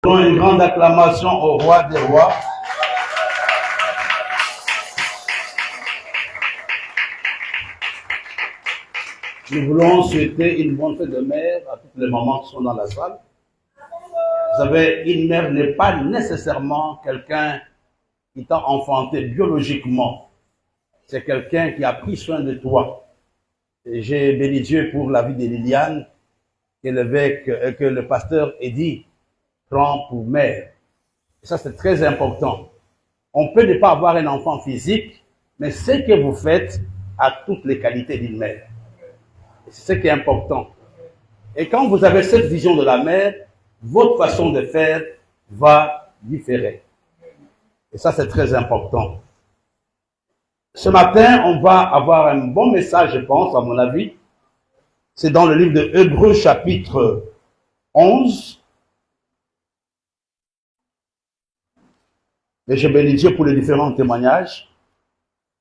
Une grande acclamation au roi des rois. Nous voulons souhaiter une bonne fête de mère à toutes les mamans qui sont dans la salle. Vous savez, une mère n'est pas nécessairement quelqu'un qui t'a enfanté biologiquement. C'est quelqu'un qui a pris soin de toi. Et j'ai béni Dieu pour la vie de Liliane, que le pasteur Eddy prend pour mère. Et ça, c'est très important. On peut ne pas avoir un enfant physique, mais ce que vous faites a toutes les qualités d'une mère. C'est ce qui est important. Et quand vous avez cette vision de la mère, votre façon de faire va différer. Et ça, c'est très important. Ce matin, on va avoir un bon message, je pense, à mon avis. C'est dans le livre de Hébreux, chapitre 11. Et je bénis Dieu pour les différents témoignages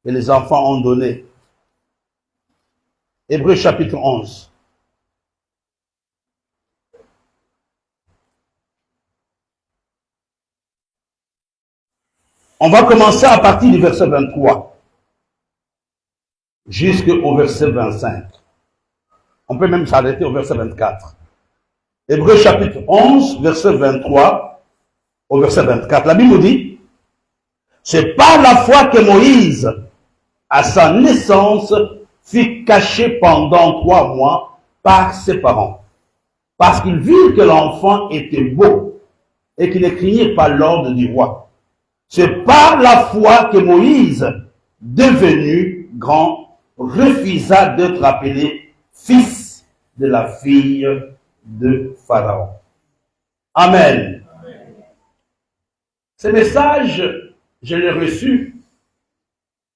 que les enfants ont donnés. Hébreux, chapitre 11. On va commencer à partir du verset 23 jusqu'au verset 25. On peut même s'arrêter au verset 24. Hébreux chapitre 11, verset 23 au verset 24. La Bible nous dit, c'est par la foi que Moïse, à sa naissance, fut caché pendant 3 mois par ses parents, parce qu'ils virent que l'enfant était beau et qu'ils ne craignirent pas l'ordre du roi. C'est par la foi que Moïse, devenu grand, refusa d'être appelé fils de la fille de Pharaon. Amen. Amen. Ce message, je l'ai reçu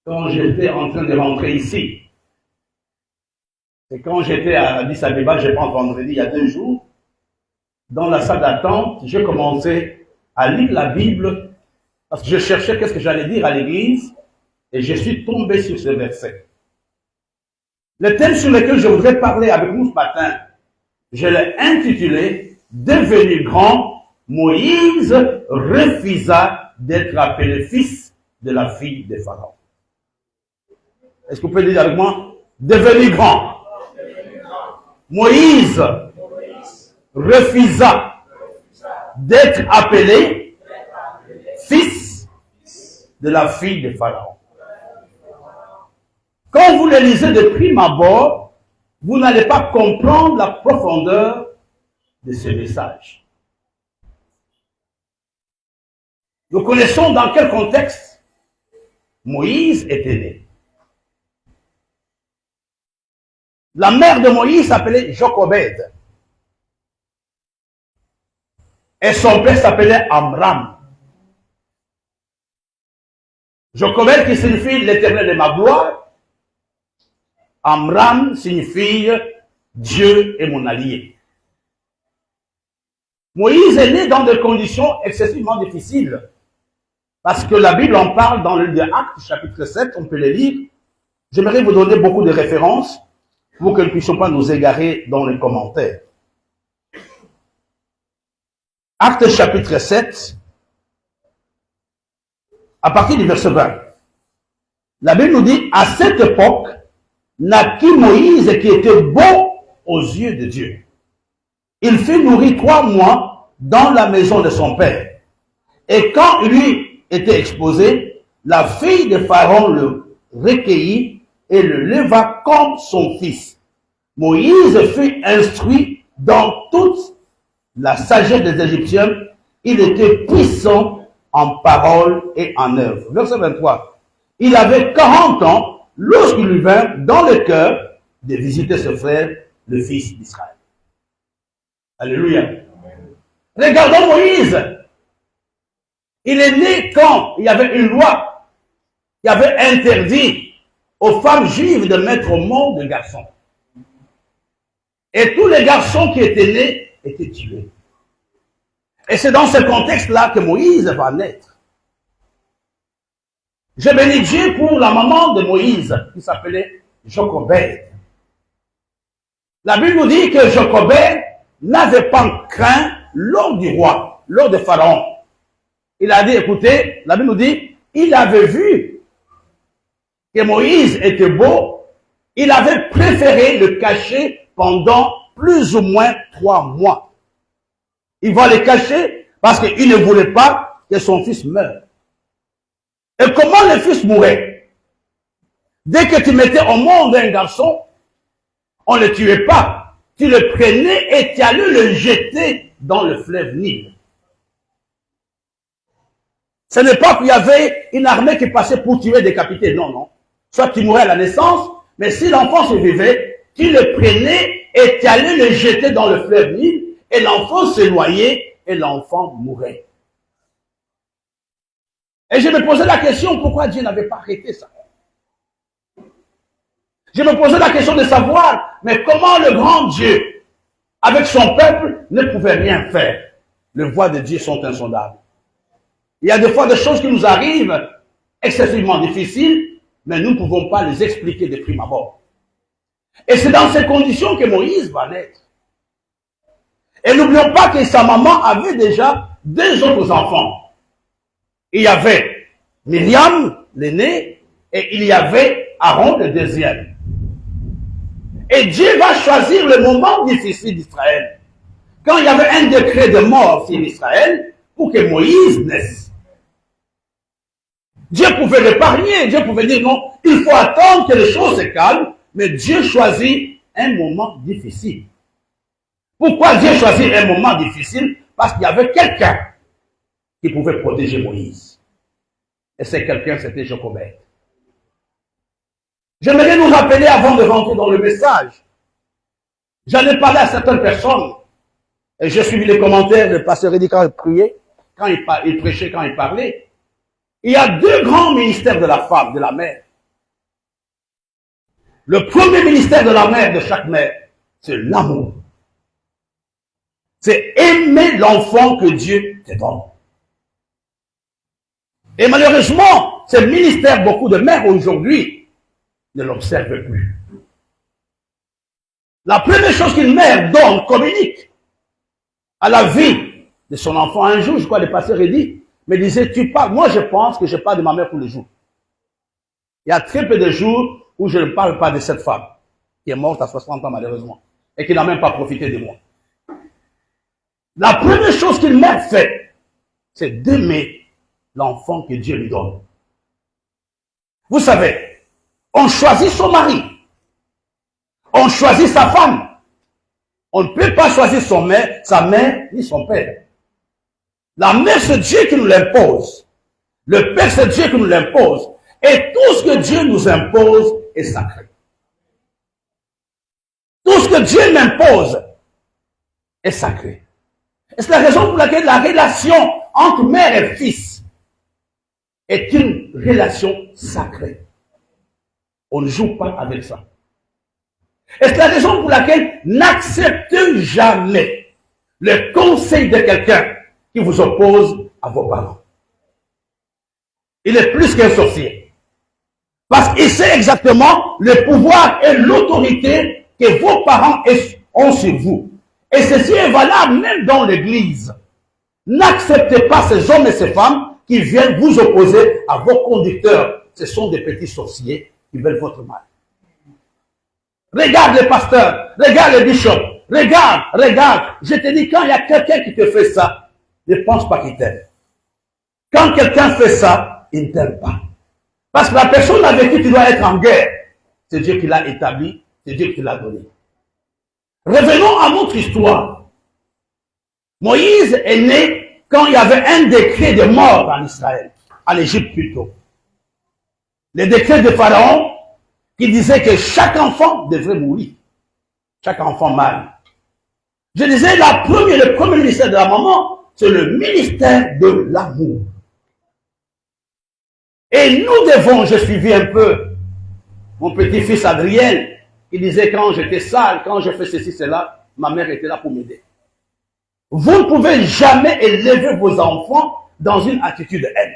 quand j'étais en train de rentrer ici. Et quand j'étais à Addis Abeba, je pense vendredi, il y a 2 jours, dans la salle d'attente, j'ai commencé à lire la Bible parce que je cherchais qu'est-ce que j'allais dire à l'église et je suis tombé sur ce verset. Le thème sur lequel je voudrais parler avec vous ce matin, je l'ai intitulé « Devenu grand, Moïse refusa d'être appelé fils de la fille de Pharaon. » Est-ce que vous pouvez le dire avec moi? Devenu grand. Moïse refusa d'être appelé fils de la fille de Pharaon. Quand vous le lisez de prime abord, vous n'allez pas comprendre la profondeur de ce message. Nous connaissons dans quel contexte Moïse était né. La mère de Moïse s'appelait Jochebed. Et son père s'appelait Amram. Jochebed qui signifie l'Éternel est ma gloire. Amram signifie Dieu est mon allié. Moïse est né dans des conditions excessivement difficiles. Parce que la Bible en parle dans le livre des Actes, chapitre 7, on peut les lire. J'aimerais vous donner beaucoup de références pour que nous ne puissions pas nous égarer dans les commentaires. Actes chapitre 7, à partir du verset 20. La Bible nous dit, à cette époque, naquit Moïse qui était beau aux yeux de Dieu. Il fut nourri 3 mois dans la maison de son père. Et quand lui était exposé, la fille de Pharaon le recueillit et le leva comme son fils. Moïse fut instruit dans toute la sagesse des Égyptiens. Il était puissant en parole et en œuvre. Verset 23. Il avait 40 ans lorsqu'il lui vint dans le cœur de visiter ce frère, le fils d'Israël. Alléluia. Regardons Moïse. Il est né quand il y avait une loi qui avait interdit aux femmes juives de mettre au monde de garçons. Et tous les garçons qui étaient nés étaient tués. Et c'est dans ce contexte-là que Moïse va naître. Je bénis Dieu pour la maman de Moïse, qui s'appelait Jochebed. La Bible nous dit que Jochebed n'avait pas craint l'ordre du roi. lors de Pharaon. Il a dit, écoutez, la Bible nous dit, il avait vu que Moïse était beau, il avait préféré le cacher pendant plus ou moins 3 mois. Il va le cacher parce qu'il ne voulait pas que son fils meure. Et comment le fils mourait? Dès que tu mettais au monde un garçon, on ne le tuait pas. Tu le prenais et tu allais le jeter dans le fleuve Nil. Ce n'est pas qu'il y avait une armée qui passait pour tuer, décapiter. Non, non. Soit tu mourais à la naissance, mais si l'enfant survivait, tu le prenais et tu allais le jeter dans le fleuve Nil, et l'enfant se noyait et l'enfant mourait. Et je me posais la question, pourquoi Dieu n'avait pas arrêté ça? Je me posais la question de savoir, mais comment le grand Dieu, avec son peuple, ne pouvait rien faire? Les voies de Dieu sont insondables. Il y a des fois des choses qui nous arrivent excessivement difficiles, mais nous ne pouvons pas les expliquer de prime abord. Et c'est dans ces conditions que Moïse va naître. Et n'oublions pas que sa maman avait déjà 2 autres enfants. Il y avait Myriam, l'aîné, et il y avait Aaron, le deuxième. Et Dieu va choisir le moment difficile d'Israël. Quand il y avait un décret de mort sur Israël, pour que Moïse naisse. Dieu pouvait l'épargner, Dieu pouvait dire non, il faut attendre que les choses se calment, mais Dieu choisit un moment difficile. Pourquoi Dieu choisit un moment difficile? Parce qu'il y avait quelqu'un qui pouvait protéger Moïse. Et c'est quelqu'un, c'était Jochebed. J'aimerais nous rappeler avant de rentrer dans le message. J'en ai parlé à certaines personnes. Et j'ai suivi les commentaires de pasteur Eddy quand il priait, quand il prêchait, quand il parlait. Il y a 2 grands ministères de la femme, de la mère. Le premier ministère de la mère, de chaque mère, c'est l'amour. C'est aimer l'enfant que Dieu te donne. Et malheureusement, ce ministère, beaucoup de mères aujourd'hui ne l'observent plus. La première chose qu'une mère donne, communique à la vie de son enfant. Un jour, je crois, le pasteur Eddy me disait, tu parles, moi je pense que je parle de ma mère tous les jours. Il y a très peu de jours où je ne parle pas de cette femme, qui est morte à 60 ans malheureusement, et qui n'a même pas profité de moi. La première chose qu'une mère fait, c'est d'aimer l'enfant que Dieu lui donne. Vous savez, on choisit son mari, on choisit sa femme. On ne peut pas choisir sa mère, ni son père. La mère, c'est Dieu qui nous l'impose. Le père, c'est Dieu qui nous l'impose. Et tout ce que Dieu nous impose est sacré. Tout ce que Dieu m'impose est sacré. Et c'est la raison pour laquelle la relation entre mère et fils est une relation sacrée. On ne joue pas avec ça. Et c'est la raison pour laquelle n'acceptez jamais le conseil de quelqu'un qui vous oppose à vos parents. Il est plus qu'un sorcier. Parce qu'il sait exactement le pouvoir et l'autorité que vos parents ont sur vous. Et ceci est valable même dans l'église. N'acceptez pas ces hommes et ces femmes qui viennent vous opposer à vos conducteurs. Ce sont des petits sorciers qui veulent votre mal. Regarde les pasteurs, regarde les bishops, regarde. Je te dis, quand il y a quelqu'un qui te fait ça, ne pense pas qu'il t'aime. Quand quelqu'un fait ça, il ne t'aime pas. Parce que la personne avec qui tu dois être en guerre, c'est Dieu qui l'a établi, c'est Dieu qui l'a donné. Revenons à notre histoire. Moïse est né quand il y avait un décret de mort en Israël, en Égypte plutôt. Le décret de Pharaon qui disait que chaque enfant devrait mourir. Chaque enfant mâle. Je disais, le premier ministère de la maman, c'est le ministère de l'amour. Et nous devons, je suivis un peu mon petit-fils Adrien, qui disait quand j'étais sale, quand je fais ceci, cela, ma mère était là pour m'aider. Vous ne pouvez jamais élever vos enfants dans une attitude de haine.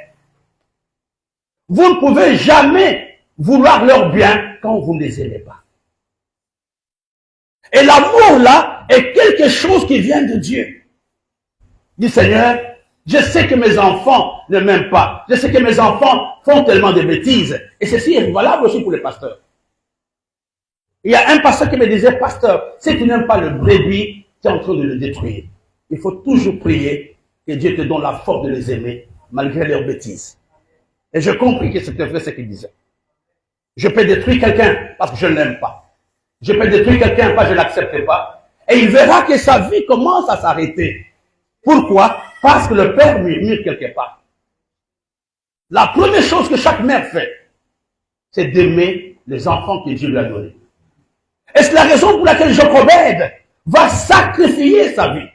Vous ne pouvez jamais vouloir leur bien quand vous ne les aimez pas. Et l'amour là est quelque chose qui vient de Dieu. Dis Seigneur, je sais que mes enfants ne m'aiment pas. Je sais que mes enfants font tellement de bêtises. Et ceci est valable aussi pour les pasteurs. Il y a un pasteur qui me disait, pasteur, si tu n'aimes pas le brebis, tu es en train de le détruire. Il faut toujours prier que Dieu te donne la force de les aimer, malgré leurs bêtises. Et j'ai compris que c'était vrai ce qu'il disait. Je peux détruire quelqu'un parce que je ne l'aime pas. Je peux détruire quelqu'un parce que je ne l'accepte pas. Et il verra que sa vie commence à s'arrêter. Pourquoi? Parce que le père murmure quelque part. La première chose que chaque mère fait, c'est d'aimer les enfants que Dieu lui a donnés. Et c'est la raison pour laquelle Jochebed va sacrifier sa vie.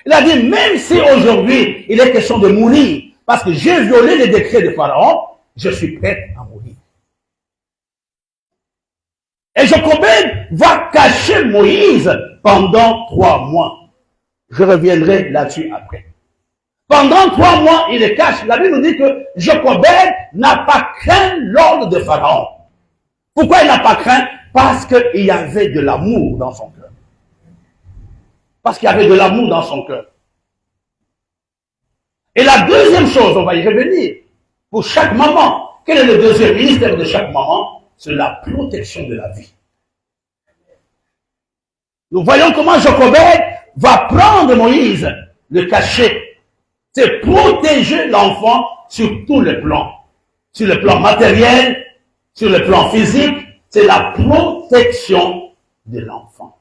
Il a dit, même si aujourd'hui il est question de mourir, parce que j'ai violé les décrets de Pharaon, je suis prêt à mourir. Et Jochebed va cacher Moïse pendant 3 mois. Je reviendrai là-dessus après. Pendant 3 mois, il le cache. La Bible nous dit que Jochebed n'a pas craint l'ordre de Pharaon. Pourquoi il n'a pas craint? Parce qu'il y avait de l'amour dans son cœur. Parce qu'il y avait de l'amour dans son cœur. Et la deuxième chose, on va y revenir, pour chaque maman, quel est le deuxième ministère de chaque maman? C'est la protection de la vie. Nous voyons comment Jochebed va prendre Moïse, le cacher. C'est protéger l'enfant sur tous les plans. Sur le plan matériel, sur le plan physique, c'est la protection de l'enfant.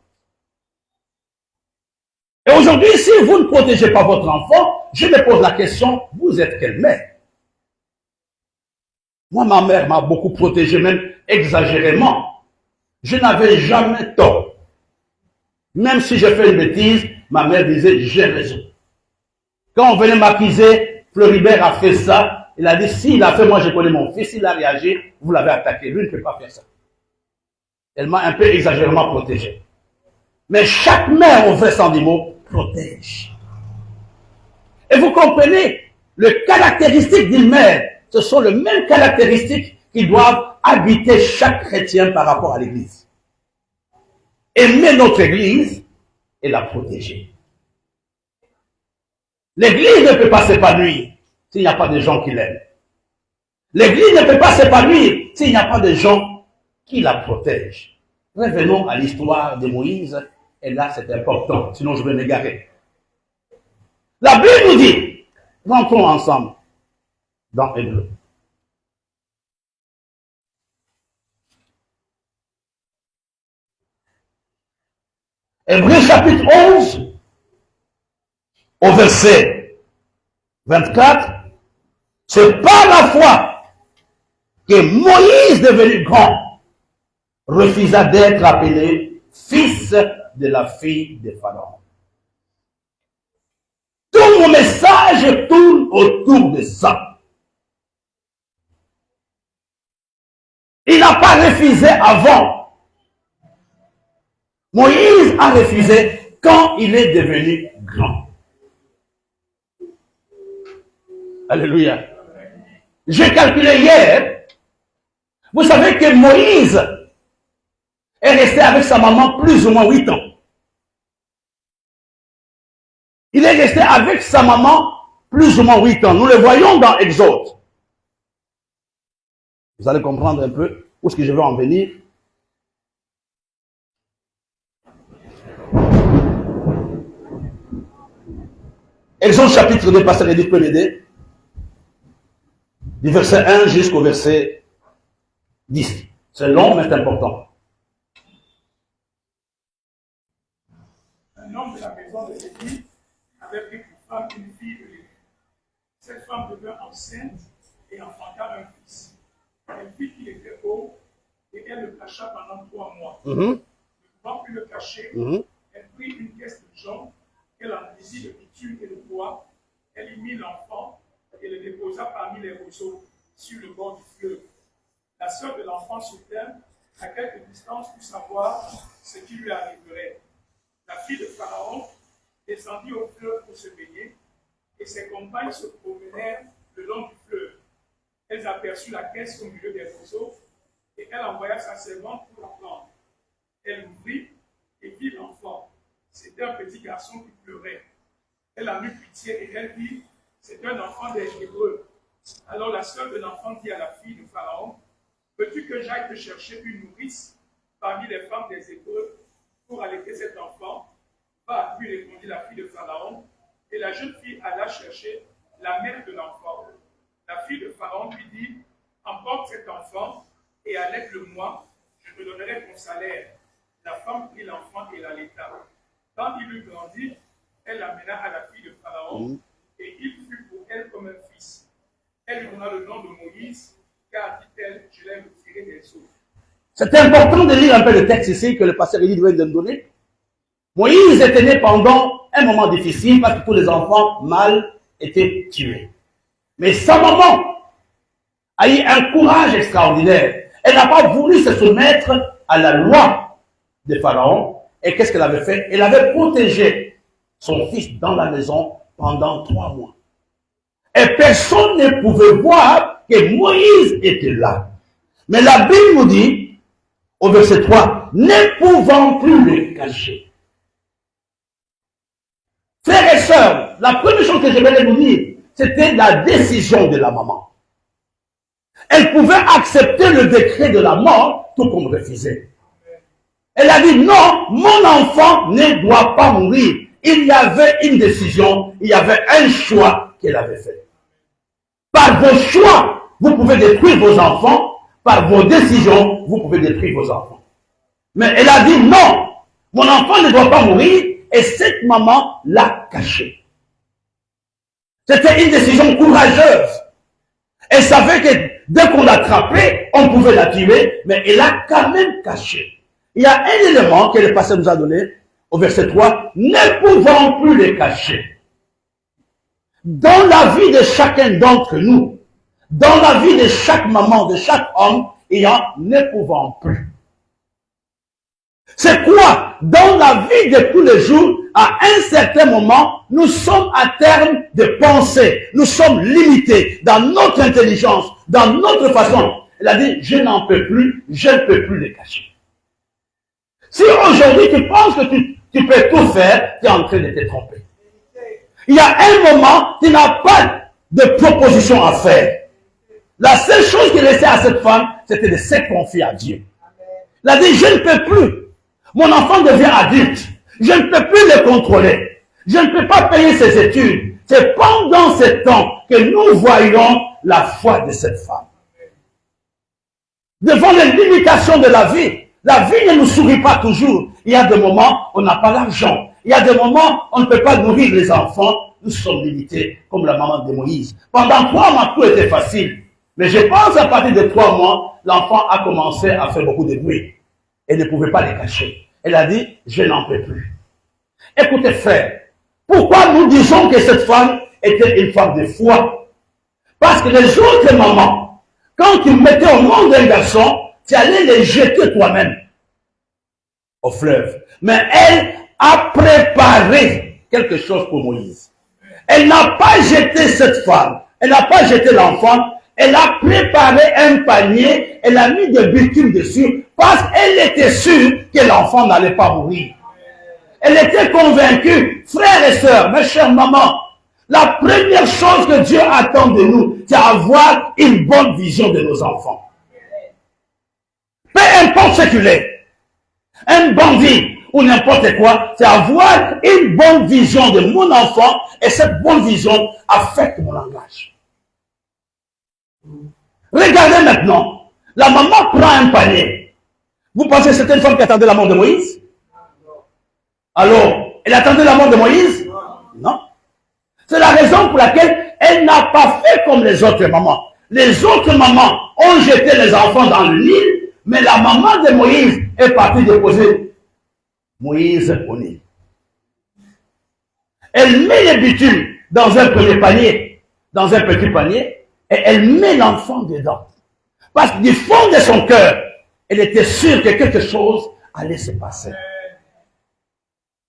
Et aujourd'hui, si vous ne protégez pas votre enfant, je me pose la question, vous êtes quelle mère? Moi, ma mère m'a beaucoup protégé, même exagérément. Je n'avais jamais tort. Même si j'ai fait une bêtise, ma mère disait, j'ai raison. Quand on venait m'accuser, Floribert a fait ça. Il a dit, s'il a fait, moi je connais mon fils, il a réagi, vous l'avez attaqué. Lui ne peut pas faire ça. Elle m'a un peu exagérément protégé. Mais chaque mère, au vrai sans des mots, protège. Et vous comprenez, les caractéristiques d'une mère, ce sont les mêmes caractéristiques qui doivent habiter chaque chrétien par rapport à l'Église. Aimer notre Église et la protéger. L'Église ne peut pas s'épanouir s'il n'y a pas de gens qui l'aiment. L'Église ne peut pas s'épanouir s'il n'y a pas de gens qui la protègent. Revenons à l'histoire de Moïse, et là c'est important, sinon je vais m'égarer. La Bible nous dit, rentrons ensemble dans Hébreu. Hébreu chapitre 11, au verset 24, c'est par la foi que Moïse, devenu grand, refusa d'être appelé fils de la fille de Pharaon. Tout mon message tourne autour de ça. Il n'a pas refusé avant. Moïse a refusé quand il est devenu grand. Alléluia. J'ai calculé hier. Vous savez que Moïse est resté avec sa maman plus ou moins 8 ans. Il est resté avec sa maman plus ou moins 8 ans. Nous le voyons dans Exode. Vous allez comprendre un peu où est-ce que je veux en venir. Exode chapitre 2, pasteur Edith peut m'aider. Du verset 1 jusqu'au verset 10. C'est long, mais c'est important. Un homme de la maison de Lévi avait pris pour femme une fille de Lévi. Cette femme devint enceinte et enfanta un fils. Elle vit qu'il était haut et elle le cacha pendant 3 mois. Ne pouvant plus le cacher, elle prit une caisse de jonc qu'elle emplisit de bitume et de bois. Elle y mit l'enfant et le déposa parmi les roseaux sur le bord du fleuve. La sœur de l'enfant se tint à quelque distance pour savoir ce qui lui arriverait. La fille de Pharaon descendit au fleuve pour se baigner, et ses compagnes se promenèrent le long du fleuve. Elles aperçurent la caisse au milieu des roseaux, et elle envoya sa servante pour la prendre. Elle l'ouvrit et vit l'enfant. C'était un petit garçon qui pleurait. Elle en eut pitié et elle dit, c'est un enfant des Hébreux. Alors la sœur de l'enfant dit à la fille de Pharaon, veux-tu que j'aille te chercher une nourrice parmi les femmes des Hébreux pour allaiter cet enfant? Va, lui répondit la fille de Pharaon, et la jeune fille alla chercher la mère de l'enfant. La fille de Pharaon lui dit, emporte cet enfant et allaite-le-moi, je te donnerai ton salaire. La femme prit l'enfant et l'allaita. Quand il eut grandi, elle l'amena à la fille de Pharaon, et il fut pour elle comme un fils. Elle lui donna le nom de Moïse, car, dit-elle, je l'ai retiré des eaux. C'est important de lire un peu le texte ici que le pasteur Élie vient de nous donner. Moïse était né pendant un moment difficile parce que tous les enfants mâles étaient tués. Mais sa maman a eu un courage extraordinaire. Elle n'a pas voulu se soumettre à la loi de Pharaon. Et qu'est-ce qu'elle avait fait? Elle avait protégé son fils dans la maison pendant 3 mois. Et personne ne pouvait voir que Moïse était là. Mais la Bible nous dit, au verset 3, ne pouvant plus le cacher. Frères et sœurs, la première chose que je voulais vous dire, c'était la décision de la maman. Elle pouvait accepter le décret de la mort, tout comme refuser. Elle a dit, non, mon enfant ne doit pas mourir. Il y avait une décision, il y avait un choix qu'elle avait fait. Par vos choix, vous pouvez détruire vos enfants. Par vos décisions, vous pouvez détruire vos enfants. Mais elle a dit, non, mon enfant ne doit pas mourir. Et cette maman l'a caché. C'était une décision courageuse. Elle savait que dès qu'on l'attrapait, on pouvait la tuer, mais elle a quand même caché. Il y a un élément que le pasteur nous a donné, au verset 3, ne pouvant plus les cacher. Dans la vie de chacun d'entre nous, dans la vie de chaque maman, de chaque homme, il y a ne pouvant plus. C'est quoi? Dans la vie de tous les jours, à un certain moment, nous sommes à terme de penser. Nous sommes limités dans notre intelligence, dans notre façon. Elle a dit, je n'en peux plus, je ne peux plus les cacher. Si aujourd'hui tu penses que tu peux tout faire, tu es en train de te tromper. Il y a un moment, tu n'as pas de proposition à faire. La seule chose qui restait à cette femme, c'était de se confier à Dieu. Elle a dit, je ne peux plus. Mon enfant devient adulte. Je ne peux plus le contrôler. Je ne peux pas payer ses études. C'est pendant ce temps que nous voyons la foi de cette femme. Devant les limitations de la vie ne nous sourit pas toujours. Il y a des moments où on n'a pas l'argent. Il y a des moments où on ne peut pas nourrir les enfants. Nous sommes limités, comme la maman de Moïse. Pendant 3 mois, tout était facile. Mais je pense à partir de 3 mois, l'enfant a commencé à faire beaucoup de bruit. Elle ne pouvait pas les cacher. Elle a dit, je n'en peux plus. Écoutez, frère, pourquoi nous disons que cette femme était une femme de foi? Parce que les autres mamans, quand tu mettais au monde un garçon, tu allais les jeter toi-même au fleuve. Mais elle a préparé quelque chose pour Moïse. Elle n'a pas jeté cette femme, elle n'a pas jeté l'enfant, elle a préparé un panier, elle a mis des bitumes dessus, parce qu'elle était sûre que l'enfant n'allait pas mourir. Elle était convaincue, frères et sœurs, mes chères mamans, la première chose que Dieu attend de nous, c'est avoir une bonne vision de nos enfants. Peu importe ce qu'il est, un bandit ou n'importe quoi, c'est avoir une bonne vision de mon enfant et cette bonne vision affecte mon langage. Regardez maintenant, la maman prend un panier. Vous pensez que c'était une femme qui attendait la mort de Moïse? Alors, elle attendait la mort de Moïse? Non. C'est la raison pour laquelle elle n'a pas fait comme les autres mamans. Les autres mamans ont jeté les enfants dans le Nil, mais la maman de Moïse est partie déposer Moïse au Nil. Elle met les bitumes dans un premier panier, dans un petit panier, et elle met l'enfant dedans. Parce que du fond de son cœur, elle était sûre que quelque chose allait se passer.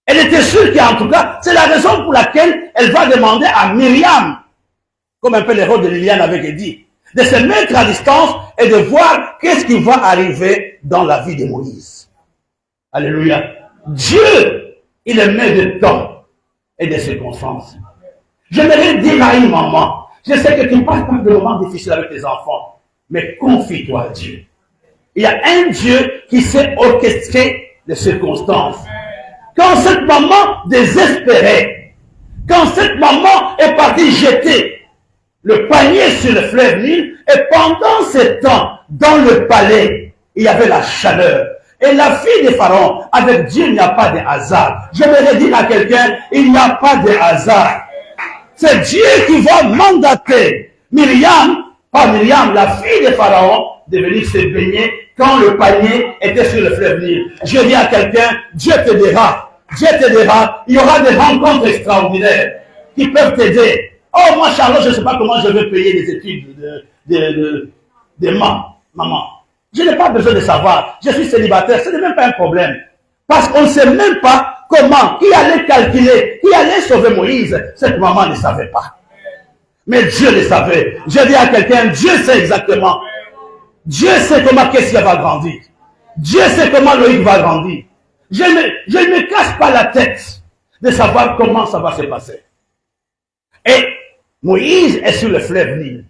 Elle était sûre qu'en tout cas, c'est la raison pour laquelle elle va demander à Myriam, comme un peu les rôles de Liliane avait dit, de se mettre à distance et de voir qu'est-ce qui va arriver dans la vie de Moïse. Alléluia. Dieu, il est met de temps. et des circonstances. J'aimerais dire à une maman, je sais que tu passes par des moments difficiles avec tes enfants, mais confie-toi à Dieu. Il y a un Dieu qui sait orchestrer les circonstances. Quand cette maman désespérait, quand cette maman est partie jeter le panier sur le fleuve Nil, et pendant ce temps, dans le palais, il y avait la chaleur. Et la fille de Pharaon, avec Dieu, il n'y a pas de hasard. Je vais dire à quelqu'un, il n'y a pas de hasard. C'est Dieu qui va mandater Myriam, pas Myriam, la fille de Pharaon, de venir se baigner quand le panier était sur le fleuve Nil. Je dis à quelqu'un, Dieu t'aidera. Dieu t'aidera. Il y aura des rencontres extraordinaires qui peuvent t'aider. Oh, moi, Charlotte, je ne sais pas comment je vais payer les études de maman. Je n'ai pas besoin de savoir. Je suis célibataire. Ce n'est même pas un problème. Parce qu'on ne sait même pas comment, qui allait calculer, qui allait sauver Moïse. Cette maman ne savait pas. Mais Dieu le savait. Je dis à quelqu'un, Dieu sait exactement. Dieu sait comment Kessia va grandir. Dieu sait comment Loïc va grandir. Je ne me casse pas la tête de savoir comment ça va se passer. Et Moïse est sur le fleuve Nil,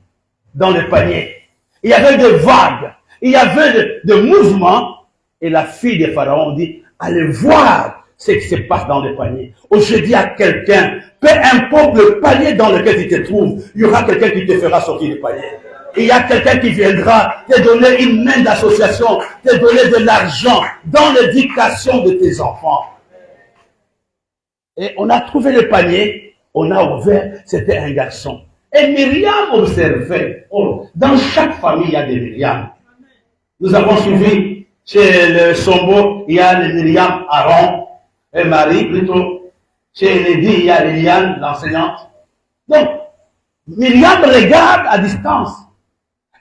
dans le panier. Il y avait des vagues, il y avait des mouvements. Et la fille de Pharaon dit, allez voir ce qui se passe dans le panier. Aujourd'hui, dis à quelqu'un, peu importe le panier dans lequel tu te trouves, il y aura quelqu'un qui te fera sortir du panier. Il y a quelqu'un qui viendra te donner une main d'association, te donner de l'argent dans l'éducation de tes enfants. Et on a trouvé le panier, on a ouvert, c'était un garçon. Et Myriam observait. Oh, dans chaque famille, il y a des Myriam. Nous avons suivi chez le Sombo, il y a les Myriam Aaron, et Marie plutôt. Chez Lady, il y a Liliane, l'enseignante. Donc, Myriam regarde à distance.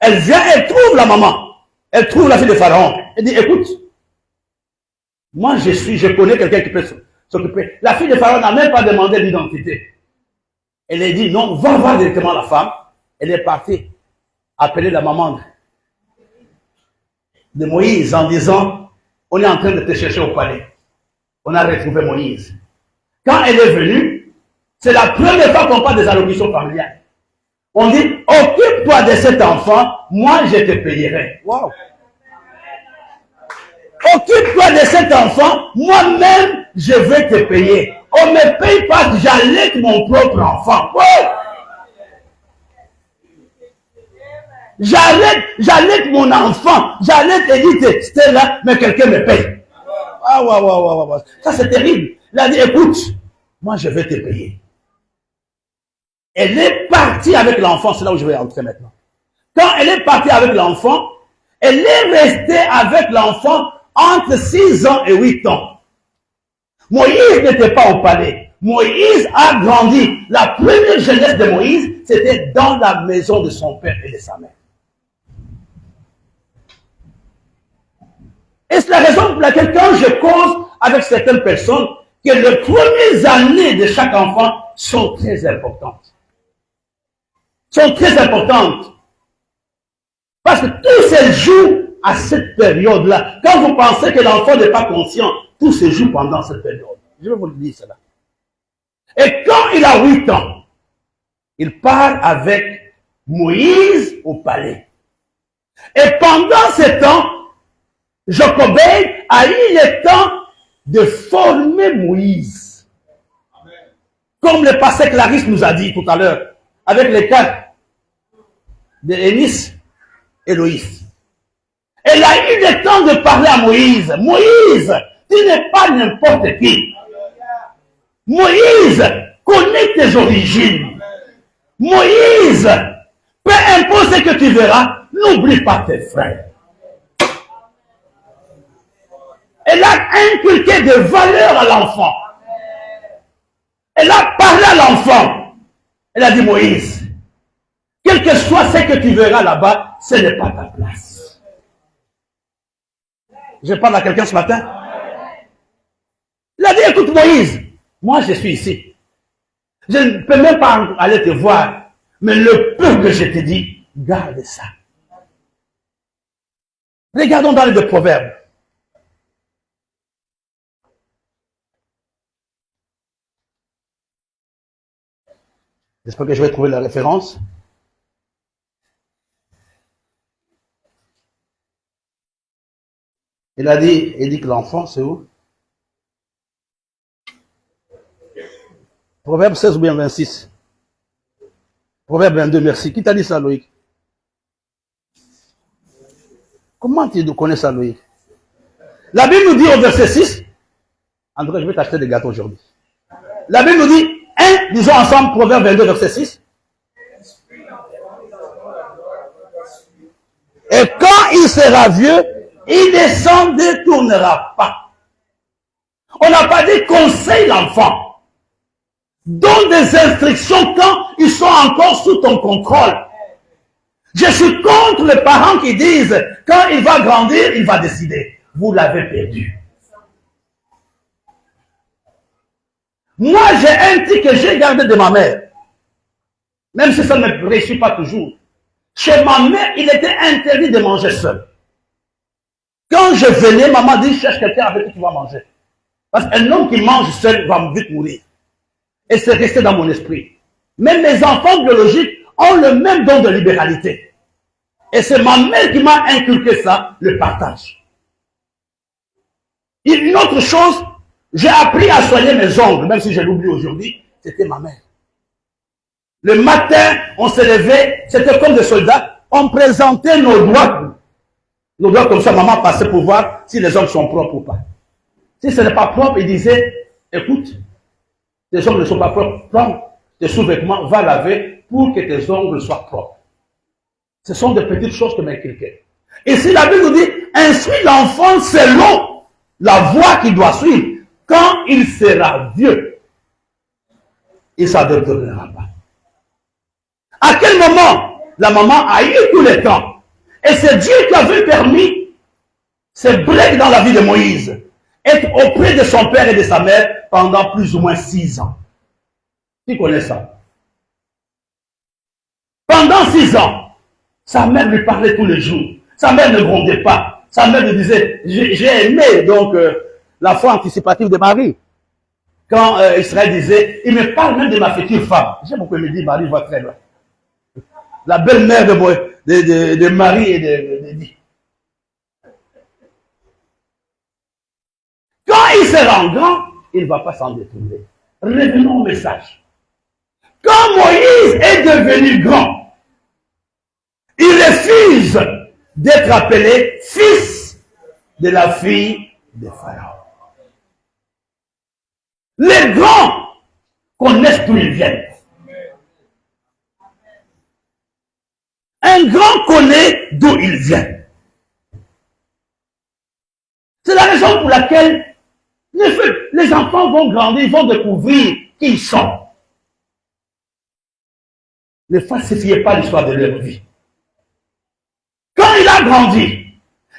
Elle vient, elle trouve la maman. Elle trouve la fille de Pharaon. Elle dit, écoute, moi je connais quelqu'un qui peut s'occuper. La fille de Pharaon n'a même pas demandé l'identité. Elle a dit, non, va voir directement la femme. Elle est partie appeler la maman de Moïse en disant, on est en train de te chercher au palais. On a retrouvé Moïse. Quand elle est venue, c'est la première fois qu'on parle des allocutions familiales. On dit, occupe-toi de cet enfant, moi je te payerai. Wow. Occupe-toi de cet enfant, moi-même je vais te payer. On ne me paye pas, j'allaite mon propre enfant. Wow. J'allaite mon enfant, j'allaite Edith, Stella, mais quelqu'un me paye. Ah, ouais. Ça c'est terrible. Il a dit, écoute, moi je vais te payer. Elle est partie avec l'enfant, c'est là où je vais entrer maintenant. Quand elle est partie avec l'enfant, elle est restée avec l'enfant entre 6 ans et 8 ans. Moïse n'était pas au palais. Moïse a grandi. La première jeunesse de Moïse, c'était dans la maison de son père et de sa mère. Et c'est la raison pour laquelle quand je cause avec certaines personnes, que les premières années de chaque enfant sont très importantes. Sont très importantes. Parce que tout se joue à cette période-là. Quand vous pensez que l'enfant n'est pas conscient, tout se joue pendant cette période. Je vais vous le dire cela. Et quand il a 8 ans, il part avec Moïse au palais. Et pendant ce temps, Jochebed a eu le temps de former Moïse. Comme le pasteur Clarisse nous a dit tout à l'heure, avec les cas de Énis et Loïs. Elle a eu le temps de parler à Moïse. Moïse, tu n'es pas n'importe qui. Moïse, connais tes origines. Moïse, peu importe ce que tu verras, n'oublie pas tes frères. Elle a inculqué des valeurs à l'enfant. Elle a parlé à l'enfant. Elle a dit, Moïse, quel que soit ce que tu verras là-bas, ce n'est pas ta place. Je parle à quelqu'un ce matin. Il a dit, écoute Moïse, moi je suis ici. Je ne peux même pas aller te voir. Mais le peu que je te dis, garde ça. Regardons dans les Proverbes. J'espère que je vais trouver la référence. Il dit que l'enfant, c'est où? Proverbe 16 ou bien 26. Proverbe 22, merci. Qui t'a dit ça, Loïc? Comment tu connais ça, Loïc? La Bible nous dit au verset 6, André, je vais t'acheter des gâteaux aujourd'hui. La Bible nous dit, disons ensemble, Proverbe 22, verset 6. Et quand il sera vieux, il ne s'en détournera pas. On n'a pas dit conseille l'enfant. Donne des instructions quand ils sont encore sous ton contrôle. Je suis contre les parents qui disent, quand il va grandir, il va décider. Vous l'avez perdu. Moi, j'ai un truc que j'ai gardé de ma mère. Même si ça ne me réussit pas toujours. Chez ma mère, il était interdit de manger seul. Quand je venais, maman dit, cherche quelqu'un avec qui tu vas manger. Parce qu'un homme qui mange seul va vite mourir. Et c'est resté dans mon esprit. Même mes enfants biologiques ont le même don de libéralité. Et c'est ma mère qui m'a inculqué ça, le partage. Une autre chose, j'ai appris à soigner mes ongles, même si je l'oublie aujourd'hui, c'était ma mère. Le matin, on se levait, c'était comme des soldats, on présentait nos doigts comme ça, maman passait pour voir si les ongles sont propres ou pas. Si ce n'est pas propre, il disait, écoute, tes ongles ne sont pas propres, prends tes sous-vêtements, va laver pour que tes ongles soient propres. Ce sont des petites choses que m'inculquaient. Et si la Bible nous dit, instruis l'enfant selon la voie qu'il doit suivre, quand il sera vieux, il ne s'en détournera pas. À quel moment la maman a eu tout le temps? Et c'est Dieu qui avait permis ces breaks dans la vie de Moïse, être auprès de son père et de sa mère pendant plus ou moins 6 ans. Qui connaît ça? Pendant 6 ans, sa mère lui parlait tous les jours. Sa mère ne grondait pas. Sa mère lui disait, j'ai aimé donc la foi anticipative de Marie. Quand Israël disait, il me parle même de ma future femme. J'ai beaucoup aimé dire, Marie va très loin. La belle-mère de Marie et de Dieu. Quand il sera grand, il ne va pas s'en détourner. Revenons au message. Quand Moïse est devenu grand, il refuse d'être appelé fils de la fille de Pharaon. Les grands connaissent d'où ils viennent. Un grand connaît d'où il vient. C'est la raison pour laquelle les enfants vont grandir, ils vont découvrir qui ils sont. Ne falsifiez pas l'histoire de leur vie. Quand il a grandi,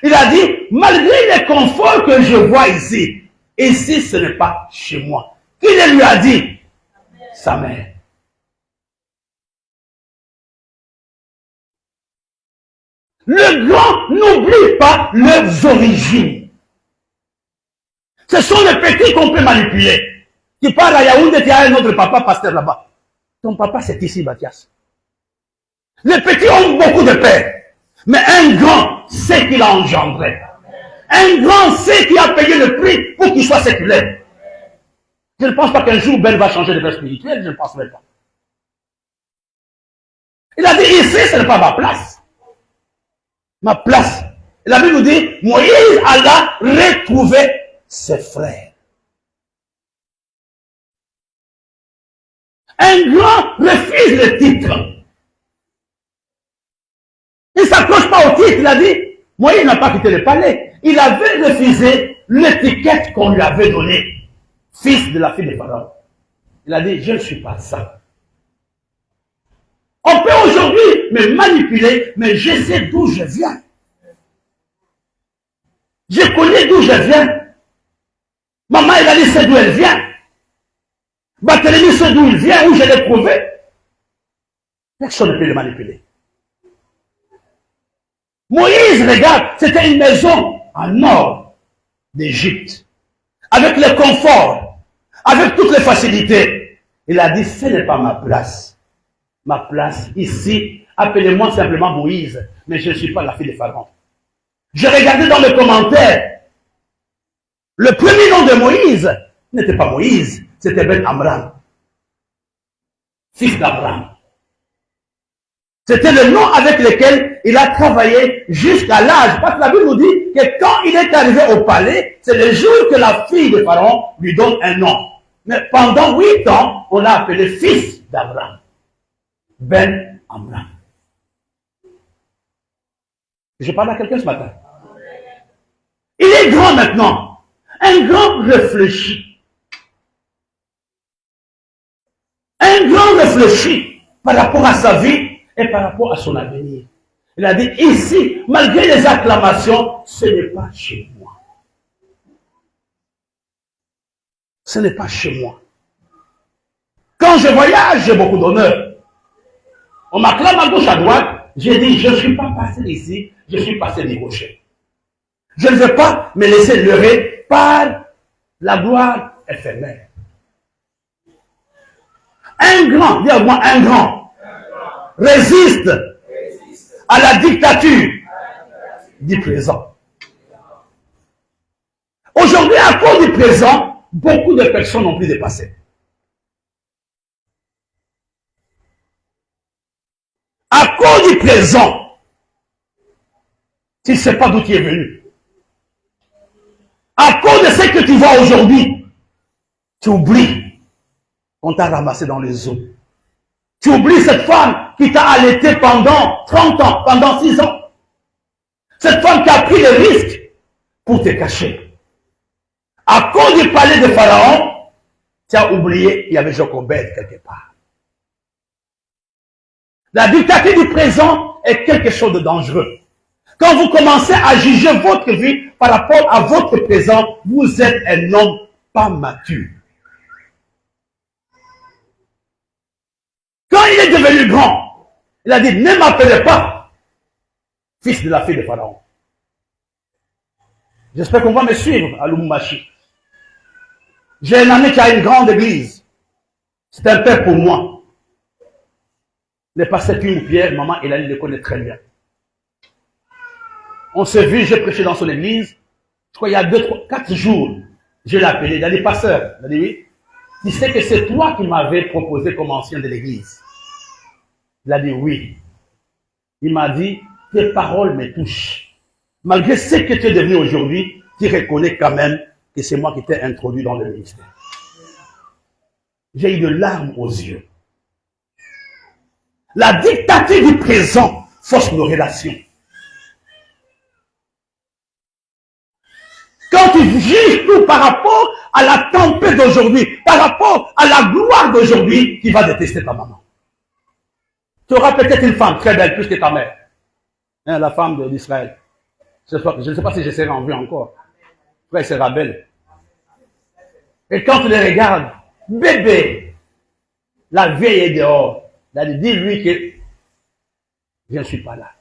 il a dit, malgré les conforts que je vois ici, ce n'est pas chez moi. Qui lui a dit? Sa mère. Le grand n'oublie pas leurs origines. Ce sont les petits qu'on peut manipuler. Tu parles à Yaoundé, tu as un autre papa pasteur là-bas. Ton papa, c'est ici, Mathias. Les petits ont beaucoup de pères. Mais un grand sait qu'il a engendré. Un grand sait qu'il a payé le prix pour qu'il soit séculaire. Je ne pense pas qu'un jour Ben va changer de père spirituel, je ne pense même pas. Il a dit, ici, ce n'est pas ma place. Ma place. Et la Bible nous dit, Moïse alla retrouver ses frères. Un grand refuse le titre. Il ne s'accroche pas au titre, il a dit, Moïse n'a pas quitté le palais. Il avait refusé l'étiquette qu'on lui avait donnée. Fils de la fille de Pharaon. Il a dit, je ne suis pas ça. On peut aujourd'hui me manipuler, mais je sais d'où je viens. Je connais d'où je viens. Maman, elle a dit, c'est d'où elle vient. Barthélemy, c'est d'où il vient, où je l'ai trouvé. Personne ne peut le manipuler. Moïse, regarde, c'était une maison en or d'Égypte, avec le confort, avec toutes les facilités. Il a dit, ce n'est pas ma place. ma place ici. Appelez-moi simplement Moïse, mais je ne suis pas la fille de Pharaon. J'ai regardé dans les commentaires. Le premier nom de Moïse n'était pas Moïse, c'était Ben Amram, fils d'Abraham. C'était le nom avec lequel il a travaillé jusqu'à l'âge. Parce que la Bible nous dit que quand il est arrivé au palais, c'est le jour que la fille de Pharaon lui donne un nom. Mais pendant 8 ans, on l'a appelé fils d'Abraham. Ben Amram. Je parle à quelqu'un ce matin. Il est grand maintenant. Un grand réfléchi. Un grand réfléchi par rapport à sa vie et par rapport à son avenir. Il a dit, ici, malgré les acclamations, ce n'est pas chez moi. Ce n'est pas chez moi. Quand je voyage, j'ai beaucoup d'honneur. On m'acclame à gauche, à droite. J'ai dit, je ne suis pas passé ici, je suis passé des rochers. Je ne veux pas me laisser leurrer par la gloire éphémère. Un grand, dis à moi un grand, résiste à la dictature du présent. Aujourd'hui, à cause du présent, beaucoup de personnes n'ont plus de passé. À cause du présent, tu ne sais pas d'où tu es venu. À cause de ce que tu vois aujourd'hui, tu oublies qu'on t'a ramassé dans les eaux. Tu oublies cette femme qui t'a allaité pendant 30 ans, pendant 6 ans. Cette femme qui a pris le risque pour te cacher. À cause du palais de Pharaon, tu as oublié qu'il y avait Jochebed quelque part. La dictature du présent est quelque chose de dangereux. Quand vous commencez à juger votre vie par rapport à votre présent, vous êtes un homme pas mature. Quand il est devenu grand, il a dit, ne m'appelez pas fils de la fille de Pharaon. J'espère qu'on va me suivre à Lubumbashi. J'ai un ami qui a une grande église. C'est un père pour moi. Le pasteur Pierre, maman, il le connaît très bien. On s'est vu, j'ai prêché dans son église. Je crois il y a 4 jours, je l'ai appelé. Il a dit, pasteur, il a dit oui. Tu sais que c'est toi qui m'avais proposé comme ancien de l'église. Il a dit oui. Il m'a dit, tes paroles me touchent. Malgré ce que tu es devenu aujourd'hui, tu reconnais quand même que c'est moi qui t'ai introduit dans le ministère. J'ai eu de larmes aux yeux. La dictature du présent force nos relations. Quand tu juges tout par rapport à la tempête d'aujourd'hui, par rapport à la gloire d'aujourd'hui, tu vas détester ta maman. Tu auras peut-être une femme très belle, plus que ta mère. Hein, la femme d'Israël. Je ne sais pas si je serai en vue encore. Elle sera belle. Et quand tu les regardes, bébé, la vieille est dehors. Dis-lui que je ne suis pas là.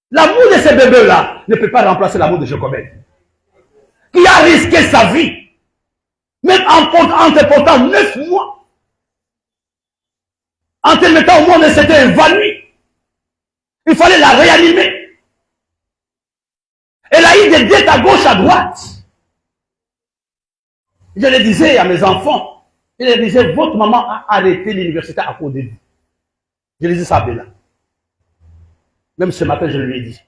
L'amour de ces bébés-là ne peut pas remplacer l'amour de Jochebed, qui a risqué sa vie, même en te portant 9 mois, en te mettant au monde, elle s'était évanouie. Il fallait la réanimer. Elle a eu des dettes à gauche, à droite. Je le disais à mes enfants, je le disais, votre maman a arrêté l'université à cause de vous. Je le disais ça à Béla. Même ce matin, je lui ai dit.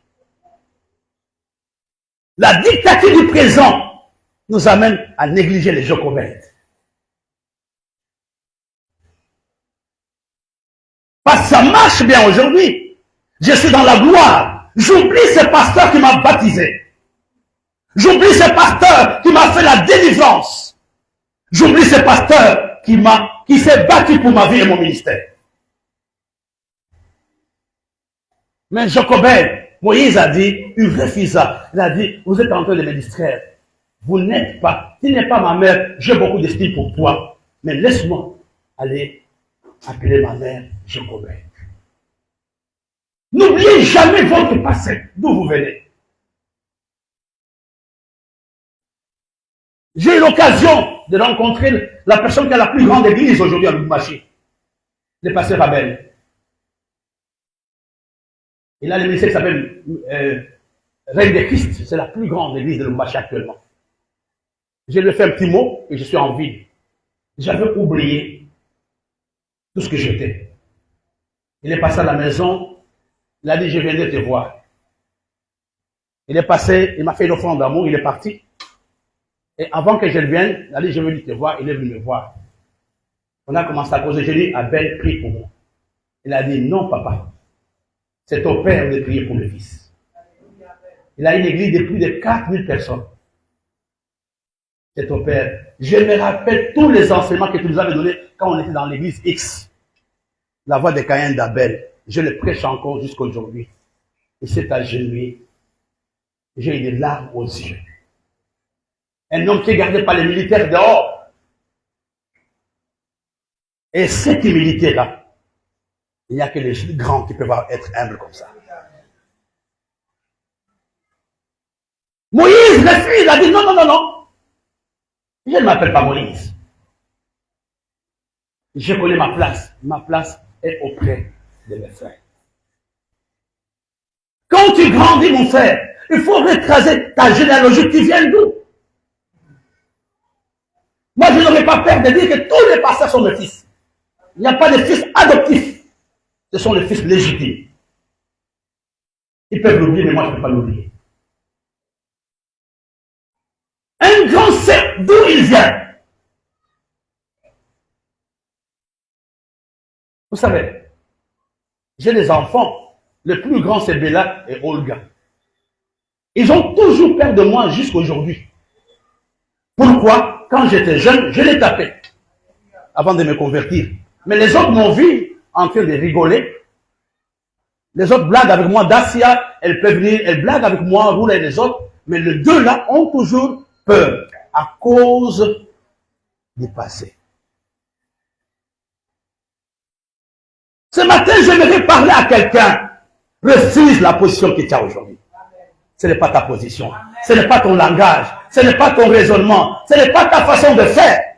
La dictature du présent nous amène à négliger les Jochebed. Parce que ça marche bien aujourd'hui. Je suis dans la gloire. J'oublie ce pasteur qui m'a baptisé. J'oublie ce pasteur qui m'a fait la délivrance. J'oublie ce pasteur qui s'est battu pour ma vie et mon ministère. Mais Jochebed, Moïse a dit, il refusa. Il a dit, vous êtes en train de me distraire. Vous n'êtes pas, tu n'es pas ma mère, j'ai beaucoup d'estime pour toi. Mais laisse-moi aller appeler ma mère Jochebed. N'oubliez jamais votre passé, d'où vous venez. J'ai eu l'occasion de rencontrer la personne qui a la plus grande église aujourd'hui à Lubumbashi, le pasteur Abel. Il a le ministère qui s'appelle Reine de Christ. C'est la plus grande église de Lubumbashi actuellement. Je lui ai fait un petit mot et je suis en ville. J'avais oublié tout ce que j'étais. Il est passé à la maison, il a dit, je viendrai te voir. Il est passé, il m'a fait une offrande d'amour, il est parti. Et avant que je vienne, il a dit, je veux te voir, il est venu me voir. On a commencé à causer, j'ai dit, Abel, prie pour moi. Il a dit, non papa, c'est au père de prier pour le fils. Il a une église de plus de 4000 personnes. C'est au père. Je me rappelle tous les enseignements que tu nous avais donnés quand on était dans l'église X. La voix de Caïn d'Abel. Je le prêche encore jusqu'à aujourd'hui. Et c'est agenouillé. J'ai eu des larmes aux yeux. Un homme qui est gardé par les militaires dehors. Et cette humilité-là, il n'y a que les grands qui peuvent être humbles comme ça. Moïse, refuse, il a dit non, non, non, non. Je ne m'appelle pas Moïse. Je connais ma place. Ma place est auprès de mes frères. Quand tu grandis, mon frère, il faut retracer ta généalogie. Tu viens d'où? Moi, je n'aurais pas peur de dire que tous les pasteurs sont mes fils. Il n'y a pas de fils adoptifs. Ce sont les fils légitimes. Ils peuvent l'oublier, mais moi, je ne peux pas l'oublier. Un grand sait d'où il vient. Vous savez, j'ai des enfants. Le plus grand, c'est Bella et Olga. Ils ont toujours peur de moi jusqu'à aujourd'hui. Pourquoi? Quand j'étais jeune, je les tapais avant de me convertir. Mais les autres m'ont vu en train de rigoler. Les autres blaguent avec moi. Dacia, elle peut venir, elle blague avec moi, Roule et les autres. Mais les deux là ont toujours peur à cause du passé. Ce matin, j'aimerais parler à quelqu'un. Refuse la position que tu as aujourd'hui. Ce n'est pas ta position. Ce n'est pas ton langage. Ce n'est pas ton raisonnement. Ce n'est pas ta façon de faire.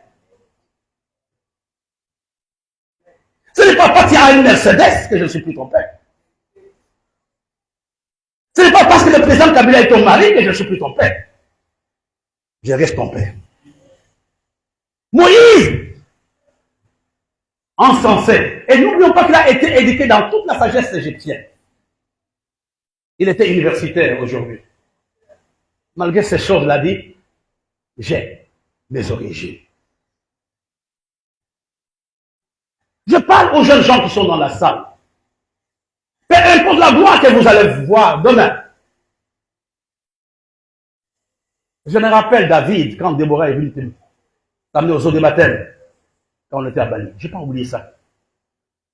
Ce n'est pas parce que tu as une Mercedes que je ne suis plus ton père. Ce n'est pas parce que le président Kabila est ton mari que je ne suis plus ton père. Je reste ton père. Moïse, encensé. Et n'oublions pas qu'il a été éduqué dans toute la sagesse égyptienne. Il était universitaire aujourd'hui. Malgré ces choses, il a dit, j'ai mes origines. Je parle aux jeunes gens qui sont dans la salle. Peu importe la gloire que vous allez voir demain. Je me rappelle David, quand Déborah est venue t'amener aux eaux de baptême, quand on était à Bali. Je n'ai pas oublié ça.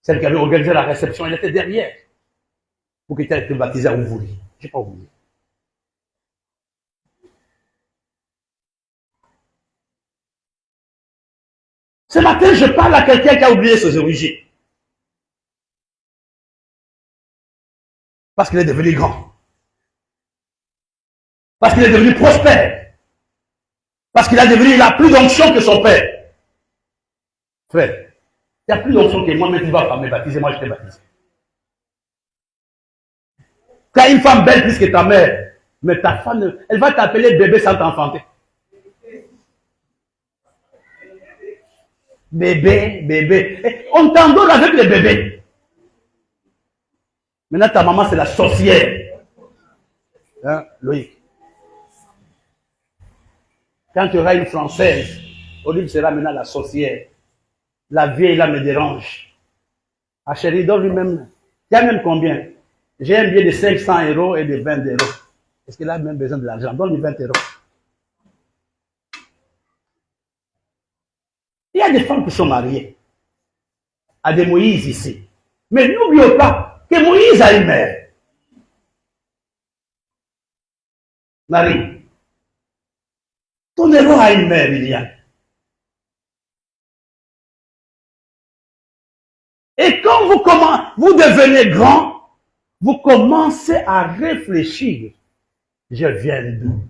Celle qui avait organisé la réception, elle était derrière. Pour que tu aies été baptisé à Ouvouli. Je n'ai pas oublié. Ce matin, je parle à quelqu'un qui a oublié ses origines. Parce qu'il est devenu grand. Parce qu'il est devenu prospère. Parce qu'il a devenu, il a plus d'onction que son père. Frère, il n'y a plus d'onction que moi, mais tu ne vas pas me baptiser, moi je t'ai baptisé. Tu as une femme belle plus que ta mère, mais ta femme, elle va t'appeler bébé sans t'enfanter. Bébé, bébé. On t'endort avec les bébés. Maintenant, ta maman, c'est la sorcière. Hein, Loïc. Quand tu auras une Française, Olive sera maintenant la sorcière. La vieille, là, me dérange. Ah, chérie, donne lui-même. Tu as même combien? J'ai un billet de 500 € et de 20 €. Est-ce qu'il a même besoin de l'argent? Donne-lui 20 €. Il y a des femmes qui sont mariées à des Moïse ici. Mais n'oublions pas que Moïse a une mère. Marie. Ton héros a une mère, Liliane. Et quand vous devenez grand, vous commencez à réfléchir. Je viens d'où?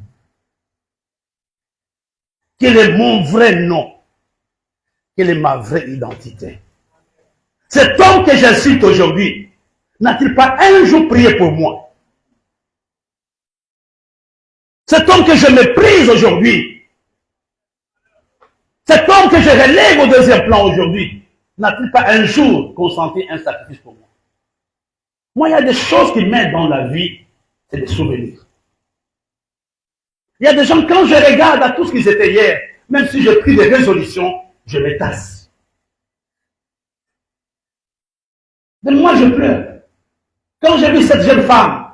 Quel est mon vrai nom? Quelle est ma vraie identité? Cet homme que j'insulte aujourd'hui, n'a-t-il pas un jour prié pour moi? Cet homme que je méprise aujourd'hui, cet homme que je relève au deuxième plan aujourd'hui, n'a-t-il pas un jour consenti un sacrifice pour moi? Moi, il y a des choses qui m'aident dans la vie, c'est des souvenirs. Il y a des gens, quand je regarde à tout ce qu'ils étaient hier, même si j'ai pris des résolutions, je me tasse. Mais moi, je pleure. Quand j'ai vu cette jeune femme,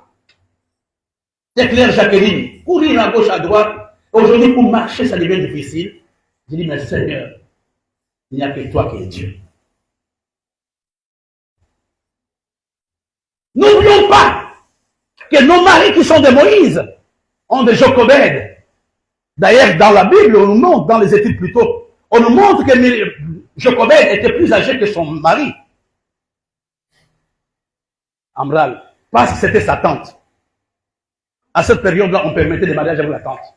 c'est Claire Jacqueline, courir à gauche, à droite, aujourd'hui, pour marcher, ça devient difficile. J'ai dit, mais Seigneur, il n'y a que toi qui es Dieu. N'oublions pas que nos maris qui sont de Moïse ont des Jochobed. D'ailleurs, dans la Bible, on nous montre, dans les études plutôt, on nous montre que Jochobed était plus âgé que son mari. Amral, parce que c'était sa tante. À cette période-là, on permettait des mariages avec la tante.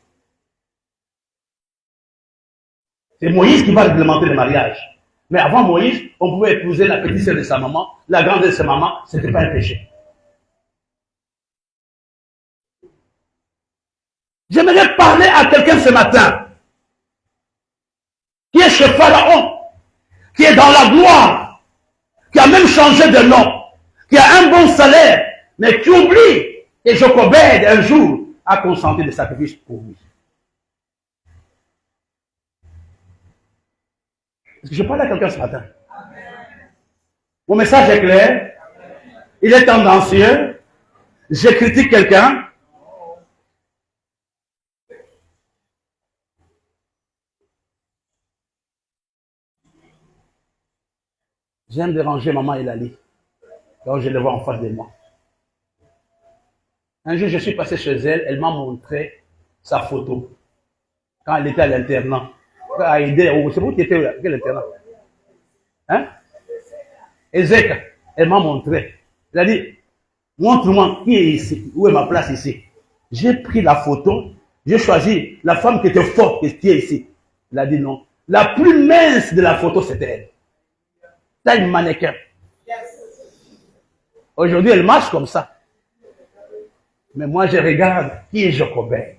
C'est Moïse qui va réglementer les mariages. Mais avant Moïse, on pouvait épouser la petite sœur de sa maman, la grande de sa maman, ce n'était pas un péché. J'aimerais parler à quelqu'un ce matin qui est chez Pharaon, qui est dans la gloire, qui a même changé de nom, qui a un bon salaire, mais qui oublie que Jochobed un jour a consenti des sacrifices pour lui. Est-ce que je parle à quelqu'un ce matin? Mon message est clair, il est tendancieux, je critique quelqu'un. J'aime déranger maman Elali, quand je le vois en face de moi. Un jour, je suis passé chez elle, elle m'a montré sa photo, quand elle était à l'internat. C'est vous qui étiez à quel internat? Hein? Ezek, elle m'a montré. Elle a dit, montre-moi qui est ici, où est ma place ici. J'ai pris la photo, j'ai choisi la femme qui était forte, qui est ici. Elle a dit non. La plus mince de la photo, c'était elle. C'est une mannequin. Aujourd'hui, elle marche comme ça. Mais moi, je regarde qui est Jochobed.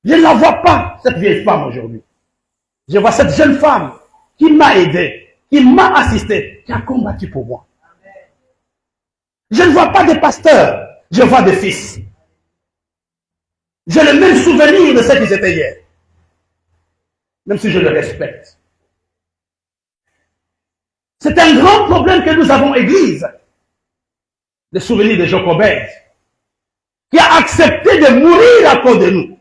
Je ne la vois pas, cette vieille femme aujourd'hui. Je vois cette jeune femme qui m'a aidé, qui m'a assisté, qui a combattu pour moi. Je ne vois pas des pasteurs, je vois des fils. J'ai le même souvenir de ce qu'ils étaient hier. Même si je le respecte. C'est un grand problème que nous avons, Église. Le souvenir de Jochobed, qui a accepté de mourir à cause de nous,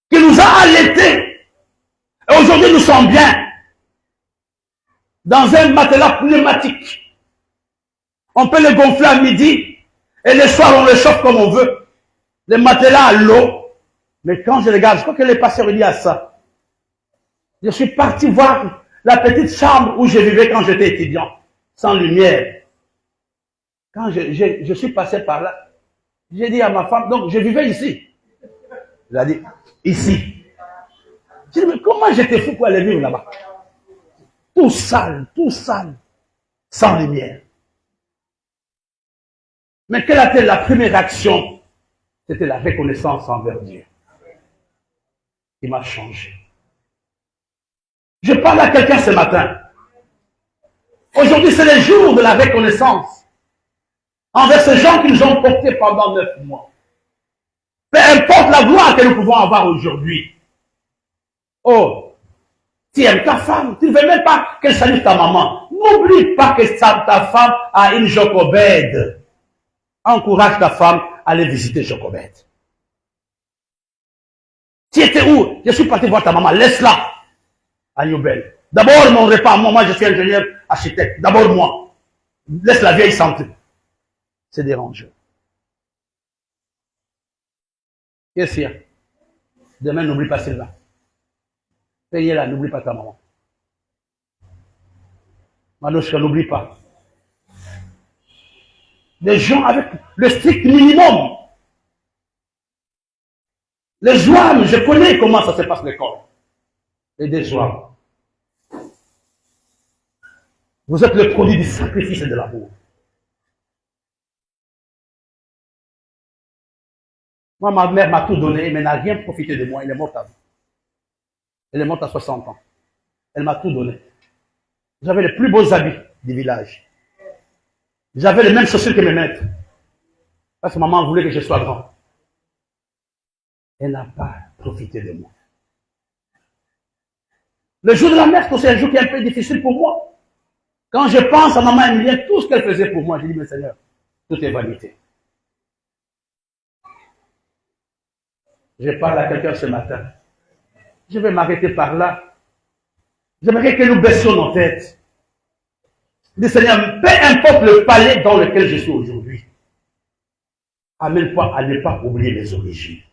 qui nous a allaités. Et aujourd'hui, nous sommes bien dans un matelas pneumatique. On peut le gonfler à midi et le soir, on le chauffe comme on veut. Le matelas à l'eau. Mais quand je regarde, je crois que les pasteurs disent à ça. Je suis parti voir la petite chambre où je vivais quand j'étais étudiant, sans lumière. Quand je suis passé par là, j'ai dit à ma femme, donc je vivais ici. Elle a dit, ici. J'ai dit, mais comment j'étais fou pour aller vivre là-bas? Tout sale, sans lumière. Mais quelle a été la première action? C'était la reconnaissance envers Dieu. Il m'a changé. Je parle à quelqu'un ce matin. Aujourd'hui, c'est le jour de la reconnaissance envers ces gens qui nous ont portés pendant 9 mois. Peu importe la gloire que nous pouvons avoir aujourd'hui. Oh, tu aimes ta femme, tu ne veux même pas qu'elle salue ta maman. N'oublie pas que ta femme a une Jochobed. Encourage ta femme à aller visiter Jochobed. Tu étais où? Je suis parti voir ta maman, laisse-la à Newbel. D'abord mon repas, moi je suis ingénieur architecte, d'abord moi. Laisse la vieille santé. C'est dérangeant. Qu'est-ce qu'il y a? Demain, n'oublie pas Sylvain. Payez-la, n'oublie pas ta maman. Manouchka, n'oublie pas. Des gens avec le strict minimum. Les jouables, je connais comment ça se passe à l'école. Et des jouables. Vous êtes le produit du sacrifice et de l'amour. Moi, ma mère m'a tout donné, mais n'a rien profité de moi. Elle est morte à vie. Elle est morte à 60 ans. Elle m'a tout donné. J'avais les plus beaux habits du village. J'avais les mêmes chaussures que mes maîtres. Parce que maman voulait que je sois grand. Elle n'a pas profité de moi. Le jour de la messe, c'est un jour qui est un peu difficile pour moi. Quand je pense à maman Emilienne, tout ce qu'elle faisait pour moi, je dis, mais Seigneur, tout est vanité. Je parle à quelqu'un ce matin. Je vais m'arrêter par là. J'aimerais que nous baissions nos têtes. Dis Seigneur, peu importe le palais dans lequel je suis aujourd'hui, amène-moi à ne pas oublier les origines.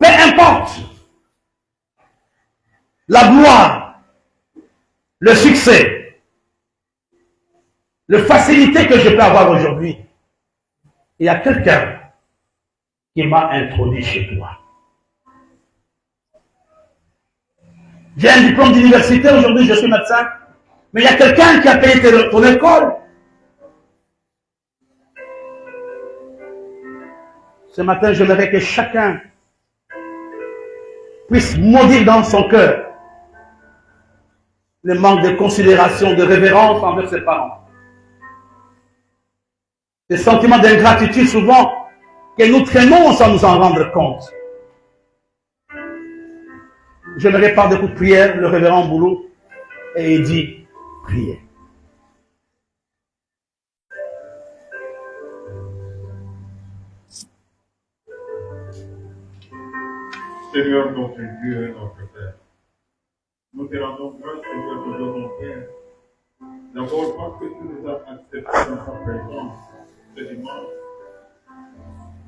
Peu importe la gloire, le succès, la facilité que je peux avoir aujourd'hui, il y a quelqu'un qui m'a introduit chez toi. J'ai un diplôme d'université, aujourd'hui je suis médecin, mais il y a quelqu'un qui a payé ton école. Ce matin, j'aimerais que chacun puisse maudire dans son cœur le manque de considération, de révérence envers ses parents. Les sentiments d'ingratitude souvent que nous traînons sans nous en rendre compte. J'aimerais par des coups de prière, le révérend Boulot, et il dit, priez. Seigneur notre Dieu et notre Père, nous te rendons grâce, Seigneur, de mon Père. D'abord parce que tu nous as acceptés dans ta présence ce dimanche.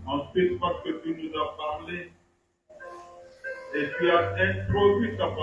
Ensuite parce que tu nous as parlé et tu as introduit ta parole.